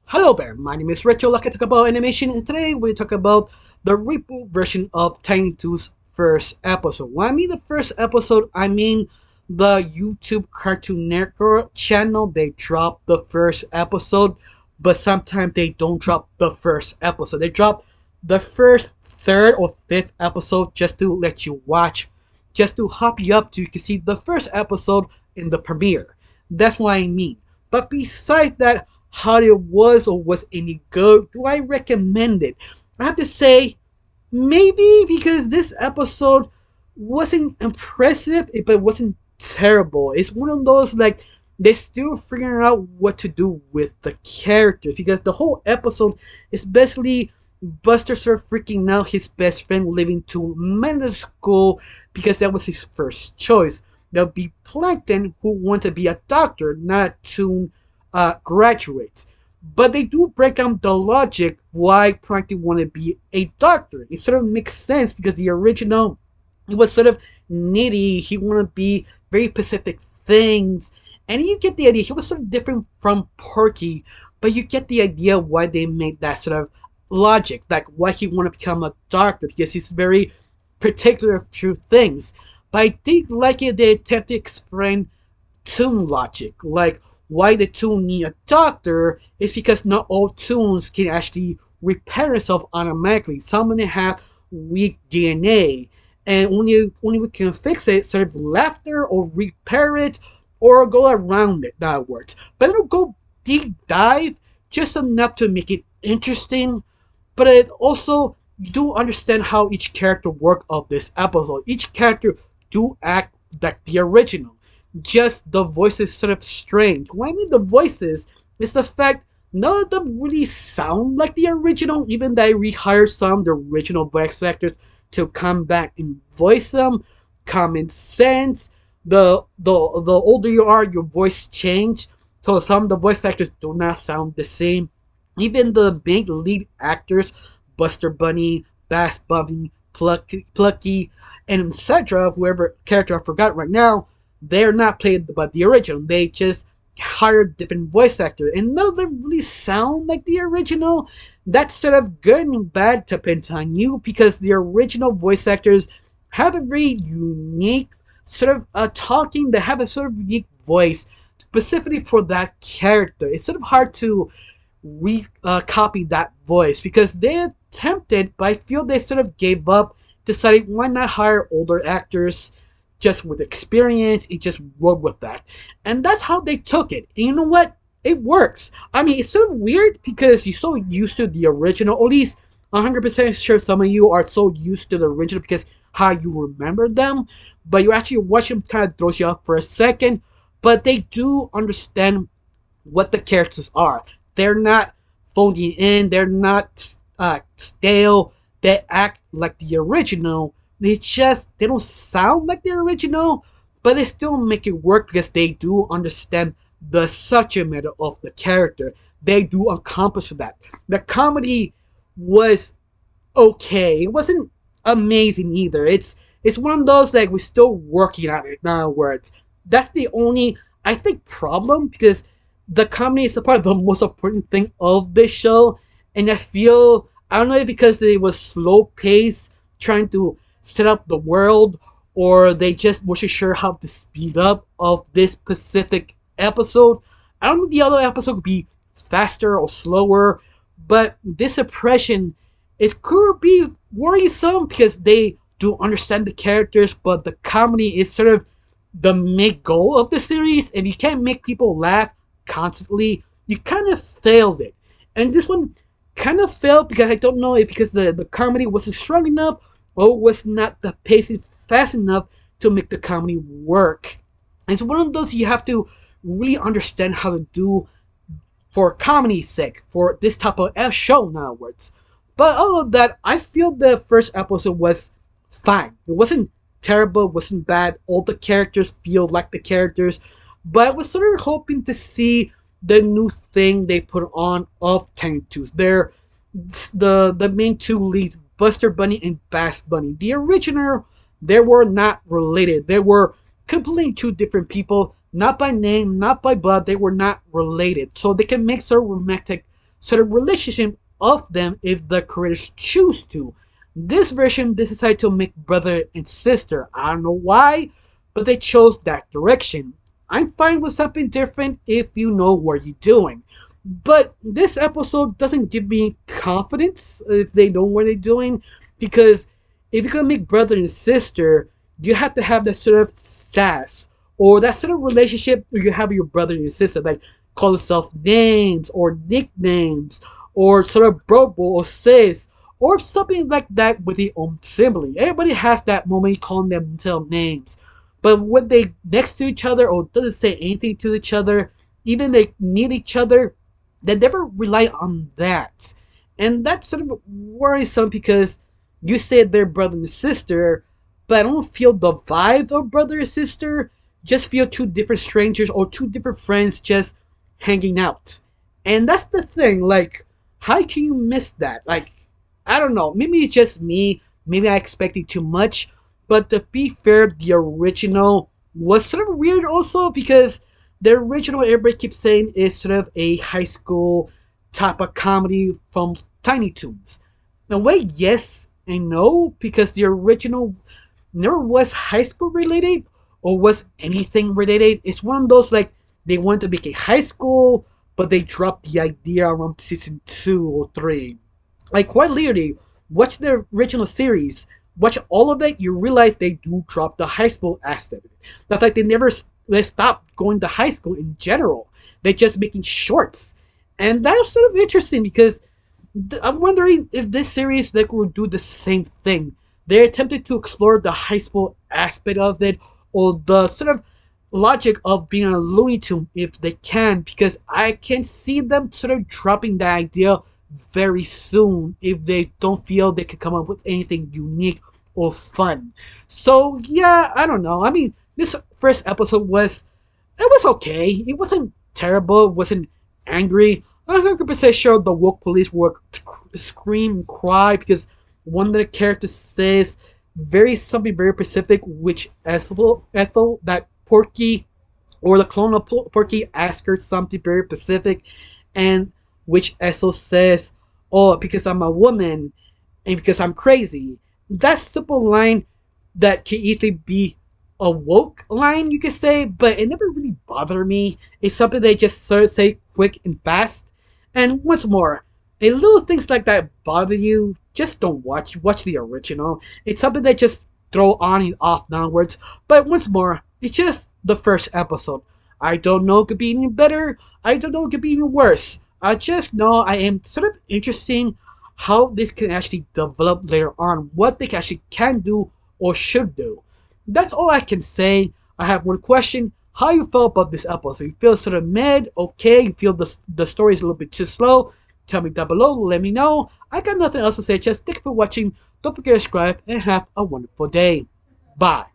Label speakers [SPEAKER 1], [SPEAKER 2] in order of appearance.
[SPEAKER 1] Hello there, my name is Retro, like I talk about animation, and today we talk about the reboot version of Tiny Toons' first episode. When I mean the first episode, I mean the YouTube Cartoon Network channel. They drop the first episode, but sometimes they don't drop the first episode. They drop the first, third, or fifth episode just to let you watch, just to hop you up so you can see the first episode in the premiere. That's what I mean. But besides that, how it was or was any good, do I recommend it? I have to say, maybe, because this episode wasn't impressive, but it wasn't terrible. It's one of those, like, they're still figuring out what to do with the characters, because the whole episode is basically Buster sort of freaking out his best friend leaving to medical school because that was his first choice. There'll be Plankton, who wants to be a doctor, not a Toon graduates. But they do break down the logic why Plankton want to be a doctor. It sort of makes sense because the original, he was sort of needy. He wanted to be very specific things. And you get the idea. He was sort of different from Porky, but you get the idea why they made that sort of logic, like why he want to become a doctor, because he's very particular of few things. But I think like it, they attempt to explain Toon logic, like why the Toon need a doctor is because not all Toons can actually repair themselves automatically. Some of them have weak DNA, and only we can fix it, sort of laughter or repair it or go around it. That works, but it'll go deep dive just enough to make it interesting. But it also, you do understand how each character work of this episode. Each character do act like the original, just the voices sort of strange. When I mean the voices, it's the fact none of them really sound like the original, even they rehired some of the original voice actors to come back and voice them. Common sense. The older you are, your voice change. So some of the voice actors do not sound the same. Even the big lead actors, Buster Bunny, Bass Bunny, Plucky, and etc., whoever character I forgot right now, they're not played by the original. They just hired different voice actors, and none of them really sound like the original. That's sort of good and bad, depends on you, because the original voice actors have a very unique sort of talking. They have a sort of unique voice specifically for that character. It's sort of hard to copy that voice because they attempted, but I feel they sort of gave up, deciding why not hire older actors just with experience. It just rolled with that, and that's how they took it. And you know what? It works. I mean, it's sort of weird because you're so used to the original. At least 100% sure some of you are so used to the original because how you remember them, but you actually watch them kind of throws you off for a second. But they do understand what the characters are. They're not folding in. They're not stale. They act like the original. They don't sound like the original, but they still make it work because they do understand the subject matter of the character. They do accomplish that. The comedy was okay. It wasn't amazing either. It's one of those like we're still working on it. In other words, that's the only I think problem because the comedy is a part of the most important thing of this show, and I don't know if because it was slow pace trying to set up the world, or they just wasn't sure how to speed up of this specific episode. I don't know if the other episode could be faster or slower, but this impression it could be worrisome because they do understand the characters, but the comedy is sort of the main goal of the series. If you can't make people laugh constantly, you kind of failed it. And this one kind of failed because I don't know if because the comedy wasn't strong enough or was not the pacing fast enough to make the comedy work. It's one of those you have to really understand how to do for comedy's sake, for this type of show nowadays. But other than that, I feel the first episode was fine. It wasn't terrible, it wasn't bad. All the characters feel like the characters. But I was sort of hoping to see the new thing they put on of Tiny Toons. They're the main two leads, Buster Bunny and Bass Bunny. The original, they were not related. They were completely two different people, not by name, not by blood. They were not related, so they can make sort of romantic sort of relationship of them if the creators choose to. This version, they decided to make brother and sister. I don't know why, but they chose that direction. I'm fine with something different if you know what you're doing. But this episode doesn't give me confidence if they know what they're doing, because if you're gonna make brother and sister, you have to have that sort of sass or that sort of relationship you have with your brother and your sister, like call yourself names or nicknames or sort of bro or sis or something like that with your own sibling. Everybody has that moment calling themselves names. But when they next to each other or doesn't say anything to each other, even they need each other, they never rely on that. And that's sort of worrisome because you said they're brother and sister, but I don't feel the vibe of brother and sister. Just feel two different strangers or two different friends just hanging out. And that's the thing, like, how can you miss that? Like, I don't know. Maybe it's just me. Maybe I expected too much. But to be fair, the original was sort of weird also because the original everybody keeps saying is sort of a high school type of comedy from Tiny Toons. In a way, yes and no, because the original never was high school related or was anything related. It's one of those like they wanted to make a high school, but they dropped the idea around season 2 or 3. Like quite literally, watch the original series, watch all of it, you realize they do drop the high school aspect. That's like they stopped going to high school in general. They're just making shorts, and that's sort of interesting because I'm wondering if this series like will do the same thing. They attempted to explore the high school aspect of it, or the sort of logic of being a Looney Tune if they can, because I can see them sort of dropping that idea very soon if they don't feel they can come up with anything unique or fun. So yeah, I don't know. I mean, this first episode was okay. It wasn't terrible. It wasn't angry. I'm 100% sure the woke police would scream and cry because one of the characters says something very specific, which Ethel, that Porky or the clone of Porky asked her something very specific, and which Ethel says, "Oh, because I'm a woman and because I'm crazy." That simple line that can easily be a woke line, you could say, but it never really bothered me. It's something they just sort of say quick and fast. And once more, if little things like that bother you, just don't watch the original. It's something they just throw on and off downwards. But once more, it's just the first episode. I don't know it could be even better. I don't know it could be even worse. I just know I am sort of interested in how this can actually develop later on, what they actually can do or should do. That's all I can say. I have one question. How you felt about this episode? You feel sort of mad? Okay. You feel the story is a little bit too slow? Tell me down below. Let me know. I got nothing else to say. Just thank you for watching. Don't forget to subscribe and have a wonderful day. Bye.